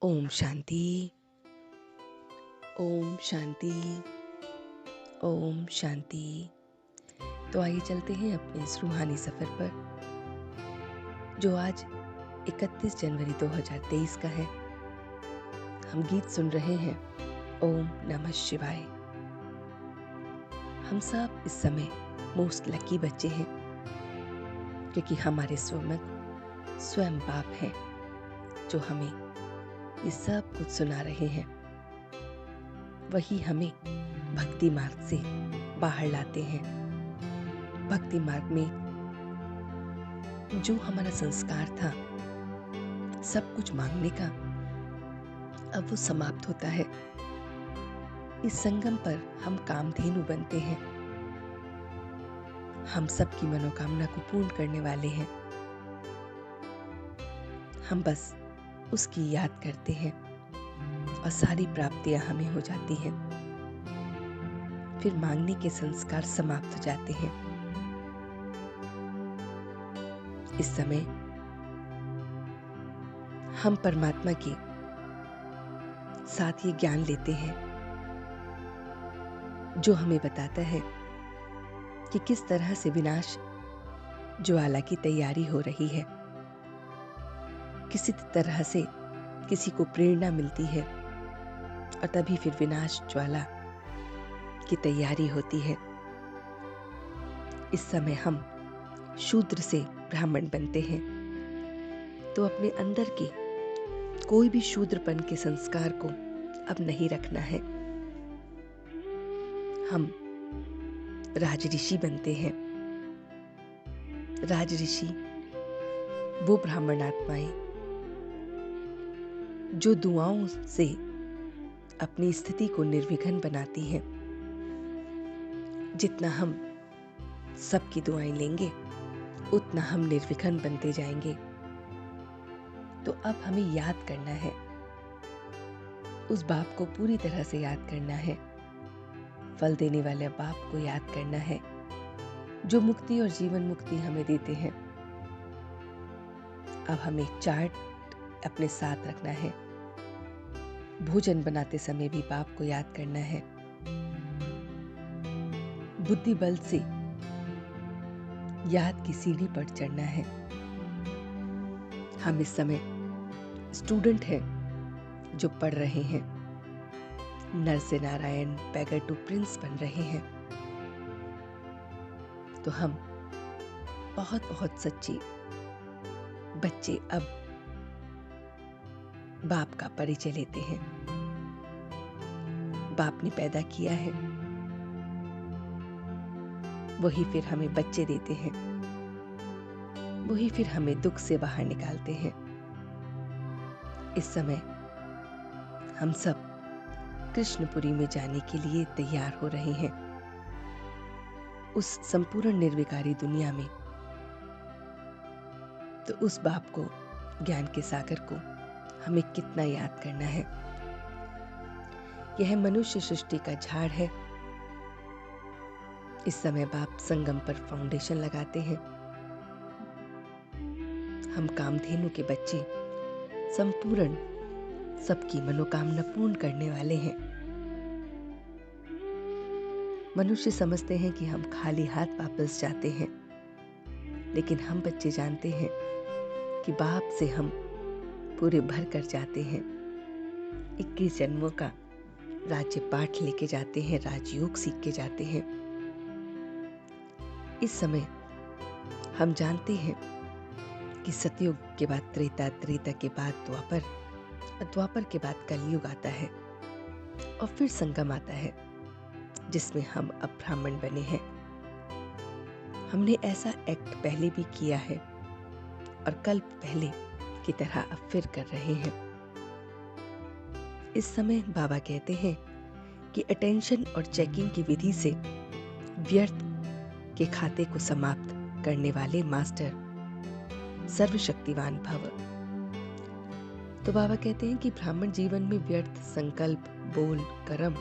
ओम शांति। ओम शांति। ओम शांति। तो आइए चलते हैं अपने इस रूहानी सफ़र पर, जो आज 31 जनवरी 2023 का है। हम गीत सुन रहे हैं ओम नमः शिवाय। हम सब इस समय मोस्ट लकी बच्चे हैं, क्योंकि हमारे स्वयं बाप हैं जो हमें ये सब कुछ सुना रहे हैं। वही हमें भक्ति मार्ग से बाहर लाते हैं। भक्ति मार्ग में जो हमारा संस्कार था सब कुछ मांगने का, अब वो समाप्त होता है। इस संगम पर हम कामधेनु बनते हैं। हम सबकी मनोकामना को पूर्ण करने वाले हैं। हम बस उसकी याद करते हैं और सारी प्राप्तियां हमें हो जाती हैं। फिर मांगने के संस्कार समाप्त हो जाते हैं। इस समय हम परमात्मा के साथ ये ज्ञान लेते हैं जो हमें बताता है कि किस तरह से विनाश ज्वाला की तैयारी हो रही है। किसी तरह से किसी को प्रेरणा मिलती है और तभी फिर विनाश ज्वाला की तैयारी होती है। इस समय हम शूद्र से ब्राह्मण बनते हैं, तो अपने अंदर के कोई भी शूद्रपन के संस्कार को अब नहीं रखना है। हम राजऋषि बनते हैं। राजऋषि वो ब्राह्मण आत्माएं जो दुआओं से अपनी स्थिति को निर्विघ्न बनाती हैं। जितना हम सबकी दुआएं लेंगे उतना हम निर्विघ्न बनते जाएंगे। तो अब हमें याद करना है, उस बाप को पूरी तरह से याद करना है। फल देने वाले बाप को याद करना है जो मुक्ति और जीवन मुक्ति हमें देते हैं। अब हमें एक चार्ट अपने साथ रखना है। भोजन बनाते समय भी बाप को याद करना है। बुद्धि बल से याद की सीढ़ी पर चढ़ना है। हम इस समय स्टूडेंट हैं जो पढ़ रहे हैं। नर से नारायण, बैगर टू प्रिंस बन रहे हैं। तो हम बहुत बहुत सच्चे बच्चे अब बाप का परिचय लेते हैं। बाप ने पैदा किया है, वही फिर हमें बच्चे देते हैं। वही फिर हमें दुख से बाहर निकालते हैं। इस समय हम सब कृष्णपुरी में जाने के लिए तैयार हो रहे हैं। उस संपूर्ण निर्विकारी दुनिया में तो उस बाप को, ज्ञान के सागर को हमें कितना याद करना है। यह मनुष्य सृष्टि का झाड़ है। इस समय बाप संगम पर फाउंडेशन लगाते हैं। हम कामधेनु के बच्चे संपूर्ण सबकी मनोकामना पूर्ण करने वाले हैं। मनुष्य समझते हैं कि हम खाली हाथ वापस जाते हैं, लेकिन हम बच्चे जानते हैं कि बाप से हम पूरे भर कर जाते हैं। 21 जन्मों का राज्य पाठ लेके जाते हैं, राजयोग सीख के जाते हैं। इस समय हम जानते हैं कि सतयुग के बाद त्रेता, त्रेता के बाद द्वापर, द्वापर के बाद कलयुग आता है और फिर संगम आता है, जिसमें हम अब ब्राह्मण बने हैं। हमने ऐसा एक्ट पहले भी किया है और कल्प पहले की तरह अब फिर कर रहे हैं। इस समय बाबा कहते हैं कि अटेंशन और चेकिंग की विधि से व्यर्थ के खाते को समाप्त करने वाले मास्टर सर्वशक्तिवान भव। तो बाबा कहते हैं कि ब्राह्मण जीवन में व्यर्थ संकल्प, बोल, कर्म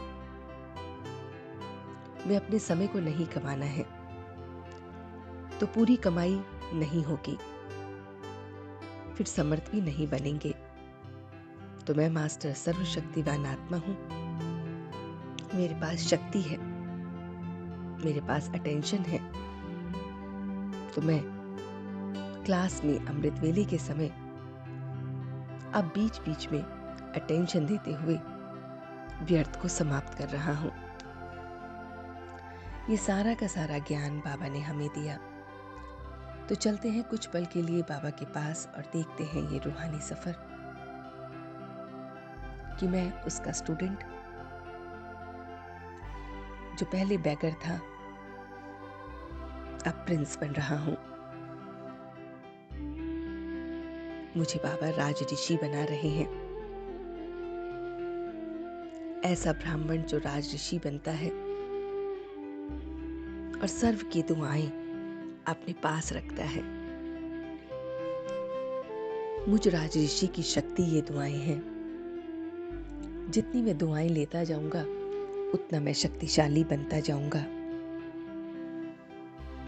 में अपने समय को नहीं कमाना है, तो पूरी कमाई नहीं होगी, फिर समर्थ भी नहीं बनेंगे। तो मैं मास्टर सर्वशक्तिवान आत्मा हूँ। मेरे पास शक्ति है, मेरे पास अटेंशन है। तो मैं क्लास में अमृत वेले के समय अब बीच बीच में अटेंशन देते हुए व्यर्थ को समाप्त कर रहा हूँ। ये सारा का सारा ज्ञान बाबा ने हमें दिया। तो चलते हैं कुछ पल के लिए बाबा के पास और देखते हैं ये रूहानी सफर कि मैं उसका स्टूडेंट जो पहले बैगर था अब प्रिंस बन रहा हूं। मुझे बाबा राज ऋषि बना रहे हैं। ऐसा ब्राह्मण जो राज ऋषि बनता है और सर्व की दुआएं अपने पास रखता है। मुझ राज ऋषि की शक्ति ये दुआएं हैं। जितनी मैं दुआएं लेता जाऊंगा उतना मैं शक्तिशाली बनता जाऊंगा।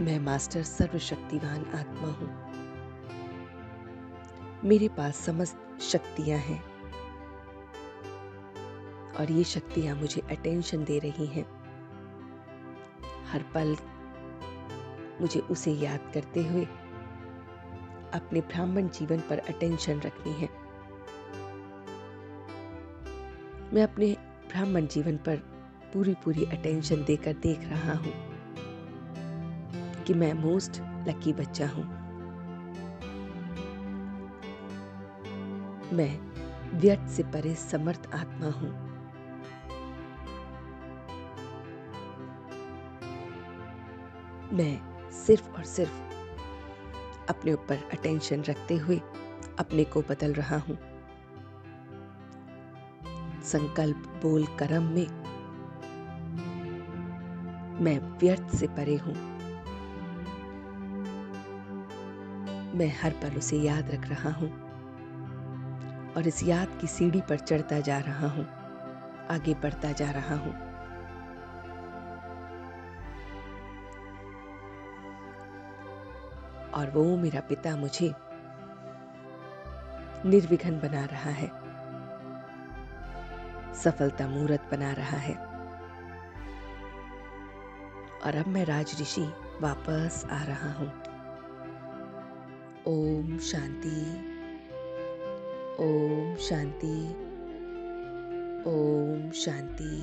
मैं मास्टर सर्वशक्तिवान आत्मा हूं। मेरे पास समस्त शक्तियां हैं और ये शक्तियां मुझे अटेंशन दे रही हैं। हर पल मुझे उसे याद करते हुए अपने ब्राह्मण जीवन पर अटेंशन रखनी है। मैं अपने ब्राह्मण जीवन पर पूरी अटेंशन देकर देख रहा हूं कि मैं मोस्ट लकी बच्चा हूं। मैं व्यर्थ से परे समर्थ आत्मा हूं। मैं सिर्फ और सिर्फ अपने ऊपर अटेंशन रखते हुए अपने को बदल रहा हूं। संकल्प बोल कर्म में मैं व्यर्थ से परे हूं। मैं हर पल उसे याद रख रहा हूं और इस याद की सीढ़ी पर चढ़ता जा रहा हूं, आगे बढ़ता जा रहा हूं। और वो मेरा पिता मुझे निर्विघ्न बना रहा है, सफलता मूर्त बना रहा है। और अब मैं राज ऋषि वापस आ रहा हूं। ओम शांति, ओम शांति, ओम शांति।